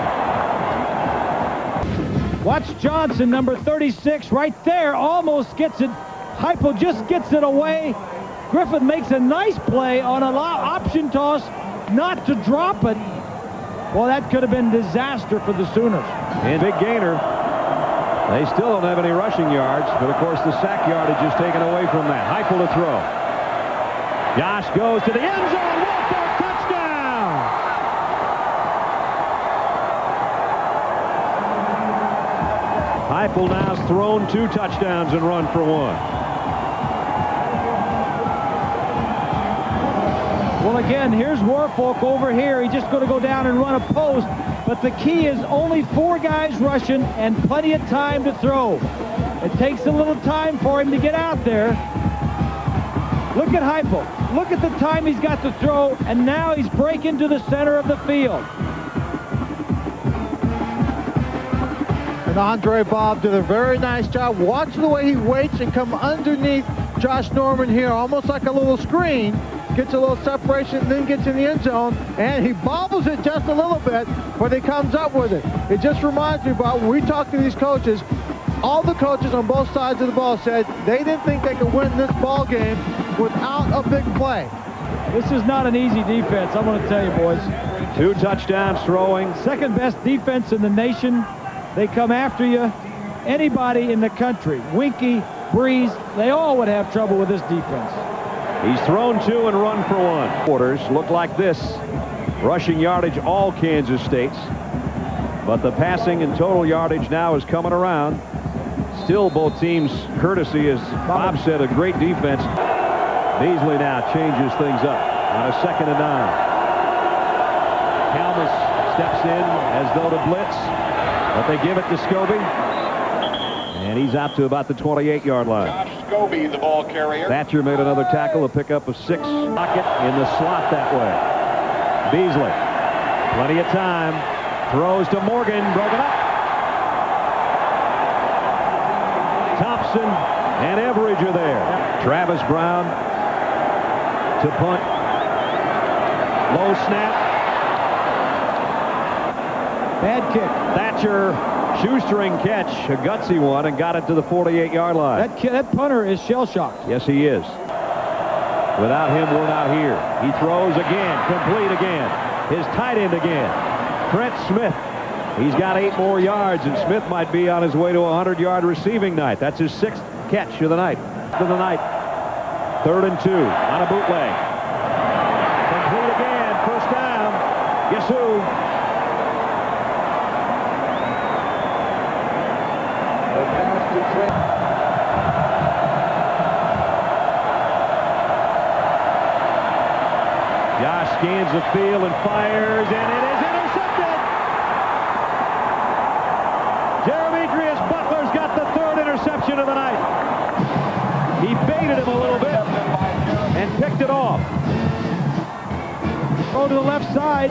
Watch Johnson, number 36, right there, almost gets it. Heupel just gets it away. Griffin makes a nice play on an option toss, not to drop it. Well, that could have been disaster for the Sooners. And big gainer. They still don't have any rushing yards, but of course the sack yardage is taken away from that. Heupel to throw. Josh goes to the end zone. Wolford, touchdown! Heupel now has thrown 2 touchdowns and run for 1. Well, again, here's Warfolk over here. He's just going to go down and run a post. But the key is only 4 guys rushing and plenty of time to throw. It takes a little time for him to get out there. Look at Heupel. Look at the time he's got to throw, and now he's breaking to the center of the field. And Andre Bob did a very nice job. Watch the way he waits and come underneath Josh Norman here, almost like a little screen. Gets a little separation, and then gets in the end zone, and he bobbles it just a little bit, but he comes up with it. It just reminds me about when we talk to these coaches, all the coaches on both sides of the ball said they didn't think they could win this ball game without a big play. This is not an easy defense, I'm going to tell you, boys. 2 touchdowns throwing. Second best defense in the nation. They come after you. Anybody in the country, Winky, Breeze, they all would have trouble with this defense. He's thrown 2 and run for 1. Quarters look like this. Rushing yardage, all Kansas State's. But the passing and total yardage now is coming around. Still both teams courtesy, as Bob said, a great defense. Beasley now changes things up on a 2nd and 9. Helmus steps in as though to blitz, but they give it to Scobie. And he's out to about the 28-yard line. Scobie, the ball carrier. Thatcher made another tackle, a pickup of 6. Pocket in the slot that way. Beasley, plenty of time. Throws to Morgan, broken up. Thompson and Everidge are there. Travis Brown to punt. Low snap. Bad kick. Thatcher, shoestring catch, a gutsy one, and got it to the 48-yard line. That punter is shell-shocked. Yes, he is. Without him, we're not here. He throws again, complete again. His tight end again. Trent Smith. He's got 8 more yards, and Smith might be on his way to a 100-yard receiving night. That's his 6th catch of the night. 3rd and 2 on a bootleg. Complete again. First down. Guess who? Josh scans the field and fires, and it is intercepted. Jeremitrius Butler's got the 3rd interception of the night. He baited him a little bit and picked it off. Go to the left side.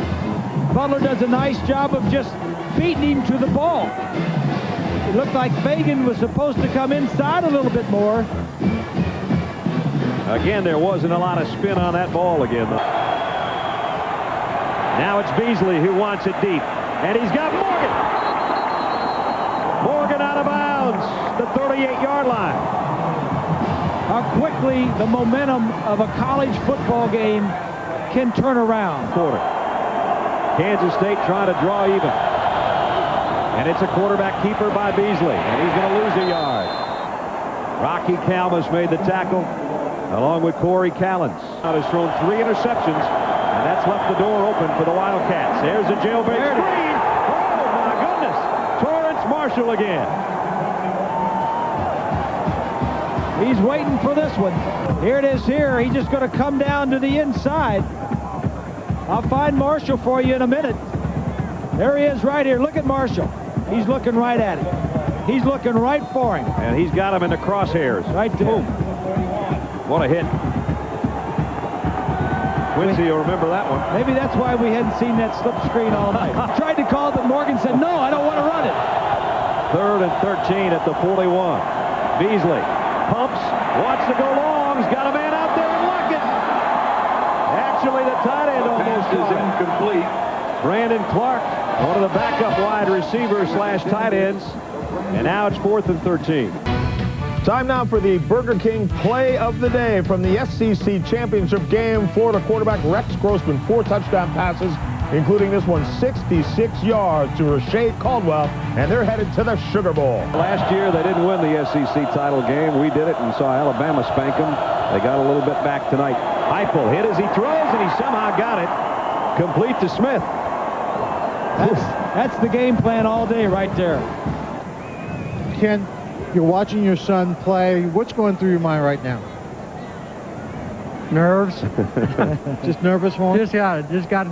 Butler does a nice job of just beating him to the ball. It looked like Fagan was supposed to come inside a little bit more. Again, there wasn't a lot of spin on that ball again, though. Now it's Beasley who wants it deep. And he's got Morgan. Morgan out of bounds. The 38-yard line. how quickly the momentum of a college football game can turn around. Quarter. Kansas State trying to draw even. And it's a quarterback keeper by Beasley, and he's going to lose a yard. Rocky Kalmus made the tackle, along with Corey Callens. Has thrown 3 interceptions, and that's left the door open for the Wildcats. There's a jailbait screen. Oh, my goodness. Torrance Marshall again. He's waiting for this one. Here it is here. He's just going to come down to the inside. I'll find Marshall for you in a minute. There he is right here. Look at Marshall. He's looking right at him. He's looking right for him. And he's got him in the crosshairs. Right there. Boom. What a hit. Quincy, you'll remember that one. Maybe that's why we hadn't seen that slip screen all night. Tried to call it, but Morgan said, no, I don't want to run it. 3rd and 13 at the 41. Beasley pumps, wants to go long. He's got a man out there and Luckett. Actually, the tight end almost is incomplete. Brandon Clark, one of the backup wide receivers / tight ends. And now it's 4th and 13. Time now for the Burger King play of the day from the SEC Championship game. Florida quarterback Rex Grossman, 4 touchdown passes, including this one, 66 yards to Rashae Caldwell, and they're headed to the Sugar Bowl. Last year, they didn't win the SEC title game. We did it and saw Alabama spank them. They got a little bit back tonight. Heupel hit as he throws, and he somehow got it. Complete to Smith. That's the game plan all day right there. Ken, you're watching your son play. What's going through your mind right now? Nerves. Just nervous for him? Just got to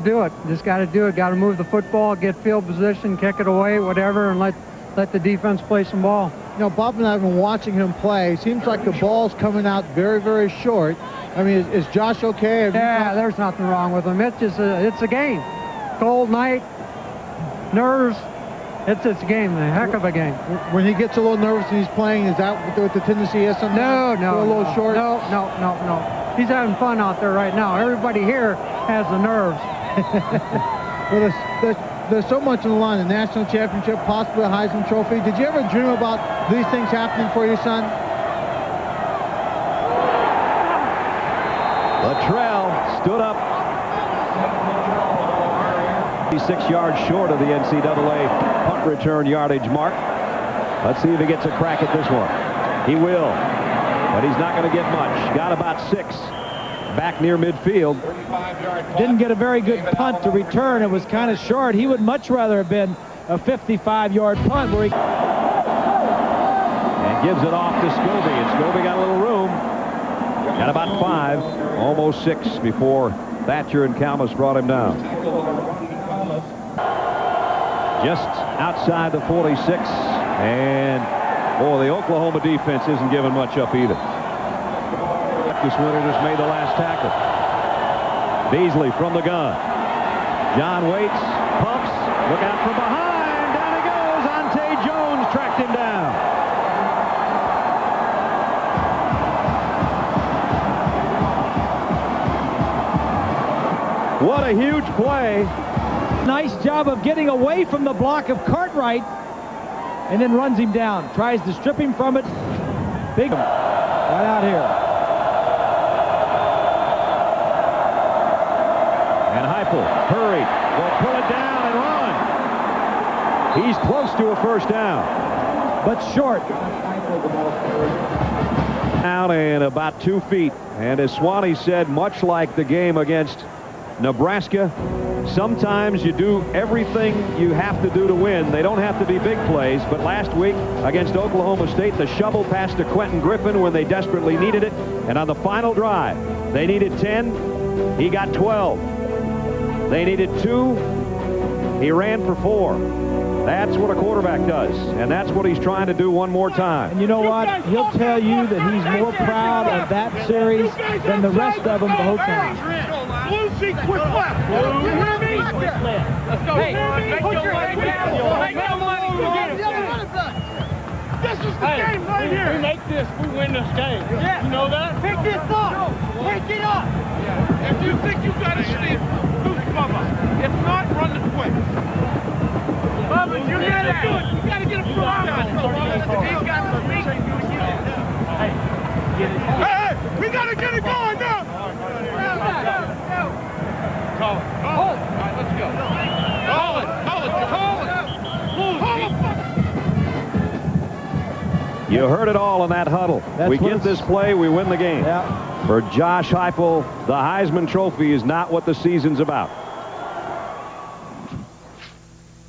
do it. Just got to do it. Got to move the football, get field position, kick it away, whatever, and let the defense play some ball. You know, Bob and I have been watching him play. Seems like the ball's coming out very, very short. I mean, is Josh okay? Yeah, there's nothing wrong with him. It's just it's a game. Cold night, nerves. It's a game, a heck of a game. When he gets a little nervous and he's playing, is that what the tendency is sometimes? No. A little short? No. He's having fun out there right now. Everybody here has the nerves. Well, there's so much on the line, the national championship, possibly a Heisman Trophy. Did you ever dream about these things happening for your son? Luttrell stood up. 6 yards short of the NCAA punt return yardage mark. Let's see if he gets a crack at this one. He will, but he's not going to get much. Got about 6 back near midfield. Didn't get a very good punt to return. It was kind of short. He would much rather have been a 55-yard punt where he... And gives it off to Scobie, and Scobie got a little room. Got about 5, almost 6 before Thatcher and Kalmus brought him down. Just outside the 46, and boy, the Oklahoma defense isn't giving much up either. This winner just made the last tackle. Beasley from the gun. John waits, pumps, look out from behind, down he goes. Ante Jones tracked him down. What a huge play. Nice job of getting away from the block of Cartwright and then runs him down. Tries to strip him from it. Big right out here. And Heupel hurried. Will pull it down and run. He's close to a first down. But short. Down and about 2 feet. And as Swanee said, much like the game against Nebraska, sometimes you do everything you have to do to win. They don't have to be big plays, but last week against Oklahoma State, the shovel passed to Quentin Griffin when they desperately needed it, and on the final drive, they needed 10. He got 12. They needed 2. He ran for 4. That's what a quarterback does, and that's what he's trying to do one more time. And you know what? He'll tell you that he's more proud of that series than the rest of them the whole time. Lucy, quick left. You hear me? Let's go. Hey, put your head down. Make no money. This is the game right here. We make this, we win this game. Yeah. You know that? Pick this up. Pick it up. If you think you got to sleep, do Bubba. If not, run the quick. Bubba, you get it. You got to get a throw out. He's got the feet. Hey, Hey, we got to get it going now. Call it. All right, let's go. Call it. You heard it all in that huddle. We get this play, we win the game. Yeah. For Josh Heupel, the Heisman Trophy is not what the season's about.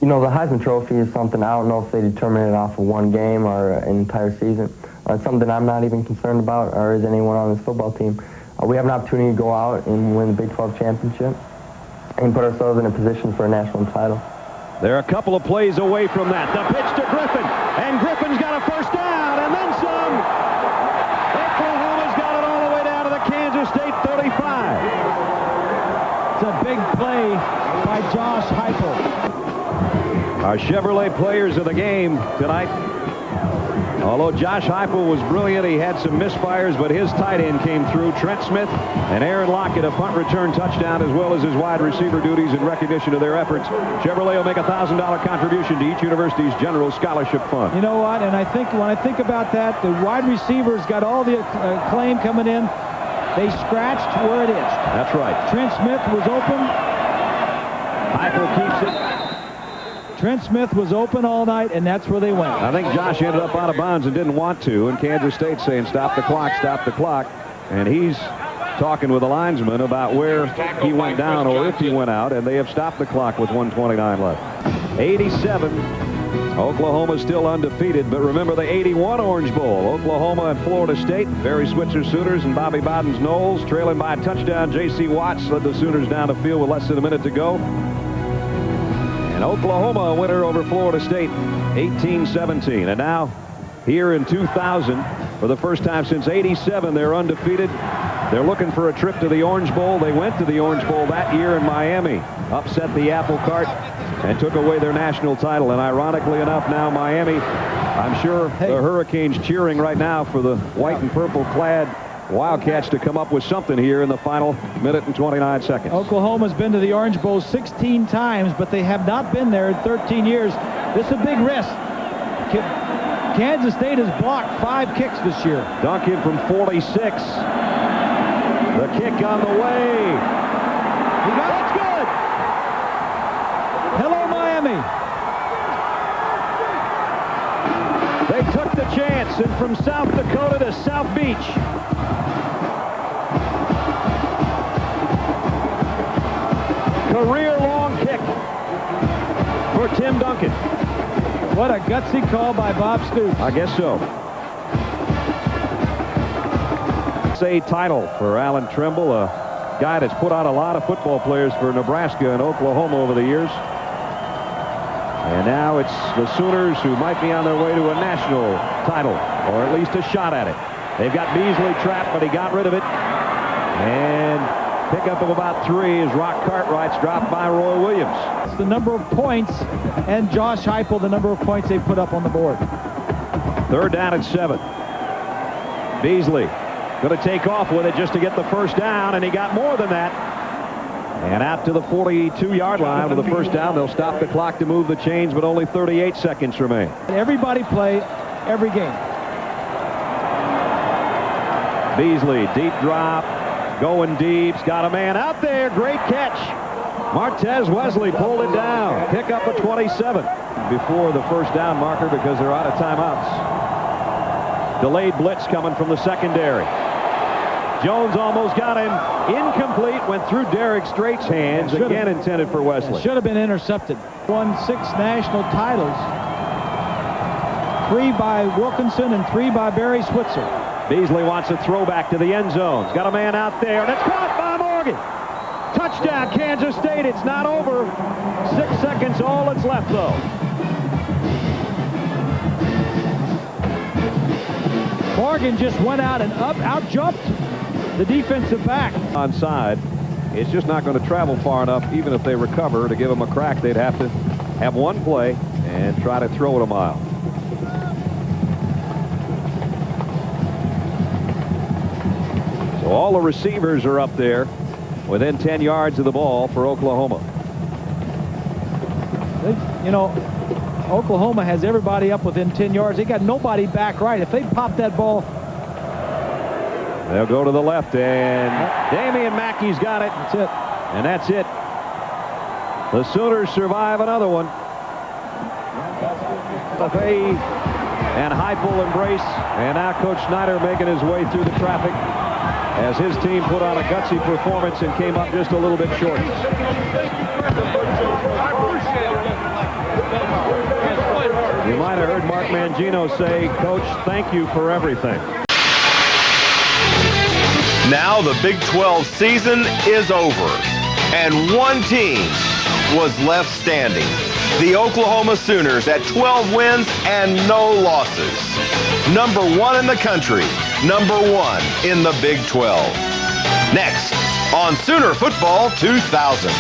You know, the Heisman Trophy is something, I don't know if they determine it off of one game or an entire season. It's something I'm not even concerned about, or is anyone on this football team. We have an opportunity to go out and win the Big 12 championship and put ourselves in a position for a national title. They're a couple of plays away from that. The pitch to Griffin, and Griffin's got a first down, and then some. Oklahoma's got it all the way down to the Kansas State 35. It's a big play by Josh Heupel. Our Chevrolet players of the game tonight. Although Josh Heupel was brilliant, he had some misfires, but his tight end came through. Trent Smith and Aaron Lockett, a punt return touchdown, as well as his wide receiver duties in recognition of their efforts. Chevrolet will make a $1,000 contribution to each university's general scholarship fund. You know what? And I think when I think about that, the wide receivers got all the acclaim coming in. They scratched where it is. That's right. Trent Smith was open. Heupel keeps it. Trent Smith was open all night, and that's where they went. I think Josh ended up out of bounds and didn't want to, and Kansas State saying, stop the clock, stop the clock. And he's talking with the linesman about where he went down or if he went out, and they have stopped the clock with 1:29 left. 87. Oklahoma still undefeated, but remember the 81 Orange Bowl. Oklahoma and Florida State. Barry Switzer Sooners and Bobby Bowden's Knowles trailing by a touchdown. J.C. Watts led the Sooners down the field with less than a minute to go. And Oklahoma a winner over Florida State 18-17. And now here in 2000, for the first time since 87, they're undefeated. They're looking for a trip to the Orange Bowl. They went to the Orange Bowl that year in Miami, upset the apple cart, and took away their national title. And ironically enough, now Miami, I'm sure the Hurricanes cheering right now for the white and purple clad Wildcats to come up with something here in the final minute and 29 seconds. Oklahoma's been to the Orange Bowl 16 times, but they have not been there in 13 years. This is a big risk. Kansas State has blocked 5 kicks this year. Duncan from 46. The kick on the way. That's good. Hello, Miami. They took the chance, and from South Dakota to South Beach. Career-long kick for Tim Duncan. What a gutsy call by Bob Stoops. I guess so. It's a title for Alan Trimble, a guy that's put out a lot of football players for Nebraska and Oklahoma over the years. And now it's the Sooners who might be on their way to a national title, or at least a shot at it. They've got Beasley trapped, but he got rid of it. And pickup of about 3 as Rock Cartwright's dropped by Roy Williams. It's the number of points, and Josh Heupel, the number of points they put up on the board. 3rd down and 7. Beasley going to take off with it just to get the first down, and he got more than that. And out to the 42-yard line with the first down. They'll stop the clock to move the chains, but only 38 seconds remain. Everybody play every game. Beasley, deep drop, going deep. He's got a man out there. Great catch. Martez Wesley pulled it down. Pick up a 27 before the first down marker because they're out of timeouts. Delayed blitz coming from the secondary. Jones almost got him. Incomplete. Went through Derek Strait's hands. Again intended for Wesley. Should have been intercepted. Won 6 national titles. 3 by Wilkinson and 3 by Barry Switzer. Beasley wants a throwback to the end zone. He's got a man out there, and it's caught by Morgan. Touchdown, Kansas State. It's not over. 6 seconds, all that's left, though. Morgan just went out and out-jumped the defensive back. Onside. It's just not going to travel far enough, even if they recover, to give them a crack. They'd have to have one play and try to throw it a mile. So all the receivers are up there within 10 yards of the ball for Oklahoma. You know, Oklahoma has everybody up within 10 yards. They got nobody back right. If they pop that ball They'll go to the left, and Damian Mackey's got it. That's it. And that's it. The Sooners survive another one. Buffet and Heupel embrace, and now Coach Snyder making his way through the traffic as his team put on a gutsy performance and came up just a little bit short. You might have heard Mark Mangino say, Coach, thank you for everything. Now the Big 12 season is over, and one team was left standing. The Oklahoma Sooners at 12 wins and no losses. Number 1 in the country, number 1 in the Big 12. Next on Sooner Football 2000.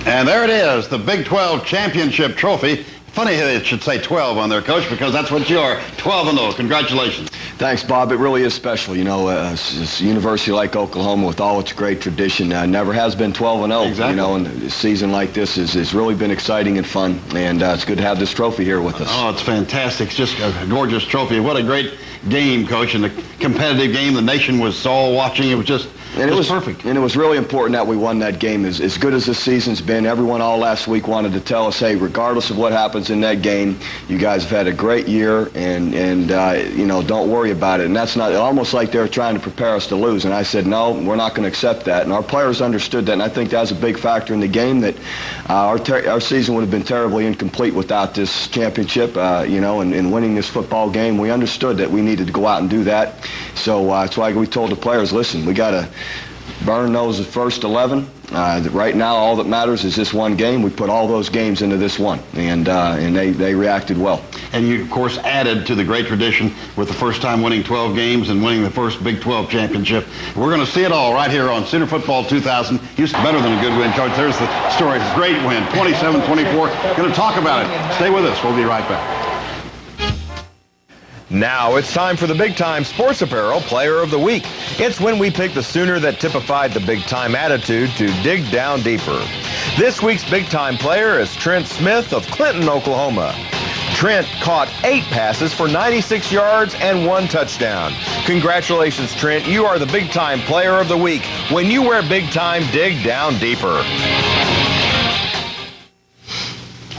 And there it is, the Big 12 Championship Trophy. Funny it should say 12 on there, Coach, because that's what you are, 12-0. Congratulations. Thanks, Bob. It really is special. You know, a university like Oklahoma, with all its great tradition, never has been 12-0. Exactly. You know, and a season like this has really been exciting and fun, and it's good to have this trophy here with us. Oh, it's fantastic. It's just a gorgeous trophy. What a great game, Coach, and a competitive game. The nation was all watching. It was just... And it was perfect. And it was really important that we won that game. As good as this season's been, everyone all last week wanted to tell us, hey, regardless of what happens in that game, you guys have had a great year, and you know, don't worry about it. And that's not, almost like they were trying to prepare us to lose. And I said, no, we're not going to accept that. And our players understood that, and I think that was a big factor in the game, that our season would have been terribly incomplete without this championship, you know, and winning this football game. We understood that we needed to go out and do that. So that's why we told the players, listen, we got to burn those first 11. Right now, all that matters is this one game. We put all those games into this one, and they reacted well. And you, of course, added to the great tradition with the first time winning 12 games and winning the first Big 12 championship. We're going to see it all right here on Sooner Football 2000. Houston better than a good win, Coach. There's the story. Great win, 27-24. Going to talk about it. Stay with us. We'll be right back. Now it's time for the Big Time Sports Apparel Player of the Week. It's when we pick the Sooner that typified the Big Time attitude to dig down deeper. This week's Big Time player is Trent Smith of Clinton, Oklahoma. Trent caught 8 passes for 96 yards and 1 touchdown. Congratulations, Trent. You are the Big Time Player of the Week. When you wear Big Time, dig down deeper.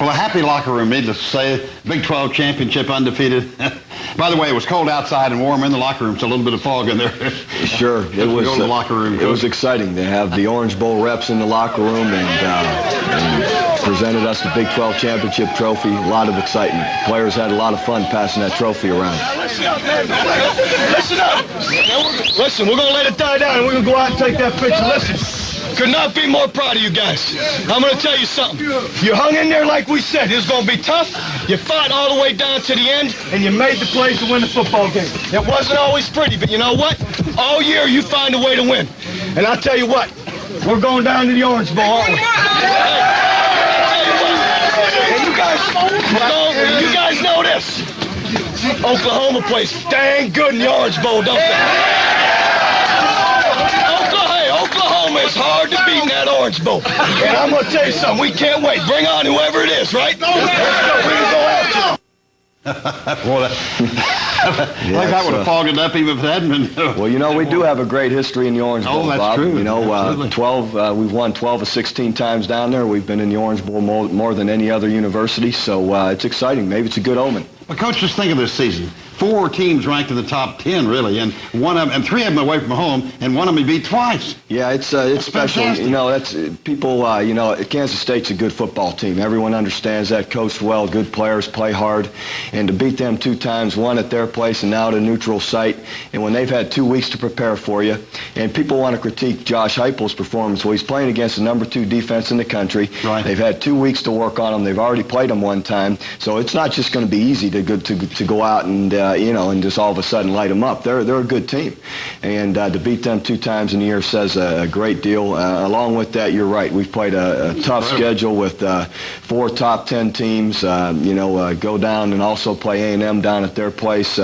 Well, a happy locker room, needless to say. Big 12 championship undefeated. By the way, it was cold outside and warm in the locker room, so a little bit of fog in there. Sure. It was, go to the locker room, it was exciting to have the Orange Bowl reps in the locker room and presented us the Big 12 championship trophy. A lot of excitement. Players had a lot of fun passing that trophy around. Listen up, man. Listen up. Listen, we're going to let it die down, and we're going to go out and take that picture. Listen. Could not be more proud of you guys. I'm going to tell you something. You hung in there like we said. It was going to be tough. You fought all the way down to the end, and you made the plays to win the football game. It wasn't always pretty, but you know what? All year, you find a way to win. And I'll tell you what, we're going down to the Orange Bowl, aren't we? And you guys know this. Oklahoma plays dang good in the Orange Bowl, don't they? Oklahoma is hard to beat in that Orange Bowl. And I'm going to tell you something. We can't wait. Bring on whoever it is, right? Let's go. We can go after Well, like that would have fogged it up even if it hadn't been. Well, you know, we do have a great history in the Orange Bowl, that's Bob. true. You know, we've won 12 of 16 times down there. We've been in the Orange Bowl more than any other university, so it's exciting. Maybe it's a good omen. But, Coach, just think of this season. 4 teams ranked in the top 10, really, and 3 of them away from home, and one of them beat twice. Yeah, it's special. Fantastic. You know, that's people. You know, Kansas State's a good football team. Everyone understands that. Coached well, good players, play hard, and to beat them 2 times, one at their place and now at a neutral site, and when they've had 2 weeks to prepare for you, and people want to critique Josh Heupel's performance. Well, he's playing against the number 2 defense in the country. Right. They've had 2 weeks to work on him. They've already played him 1 time, so it's not just going to be easy to go out and and just all of a sudden light them up. They're a good team, and to beat them 2 times in a year says a great deal. Along with that, you're right. We've played a tough schedule with 4 top 10 teams. Go down and also play A&M down at their place,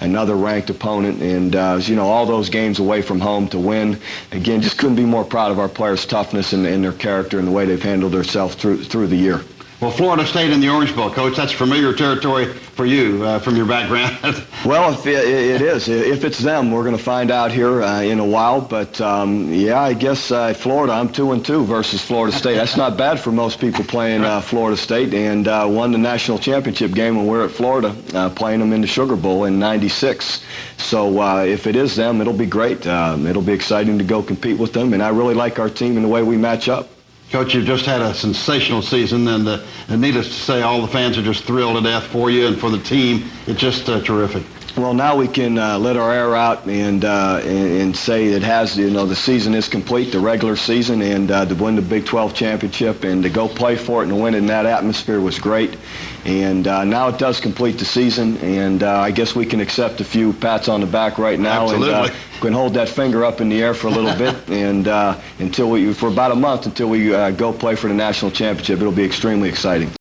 another ranked opponent, and all those games away from home to win. Again, just couldn't be more proud of our players' toughness and their character and the way they've handled themselves through the year. Well, Florida State in the Orange Bowl, Coach, that's familiar territory for you from your background. Well, if it is. If it's them, we're going to find out here in a while. But, I guess Florida, I'm 2-2 versus Florida State. That's not bad for most people playing Florida State, and won the national championship game when we were at Florida, playing them in the Sugar Bowl in '96. So if it is them, it'll be great. It'll be exciting to go compete with them, and I really like our team and the way we match up. Coach, you've just had a sensational season, and needless to say, all the fans are just thrilled to death for you and for the team. It's just terrific. Well, now we can let our air out and say it has, the season is complete, the regular season, and to win the Big 12 championship and to go play for it and win in that atmosphere was great. And now it does complete the season, and I guess we can accept a few pats on the back right now. Absolutely. And we can hold that finger up in the air for a little bit, and for about a month until we go play for the national championship. It'll be extremely exciting.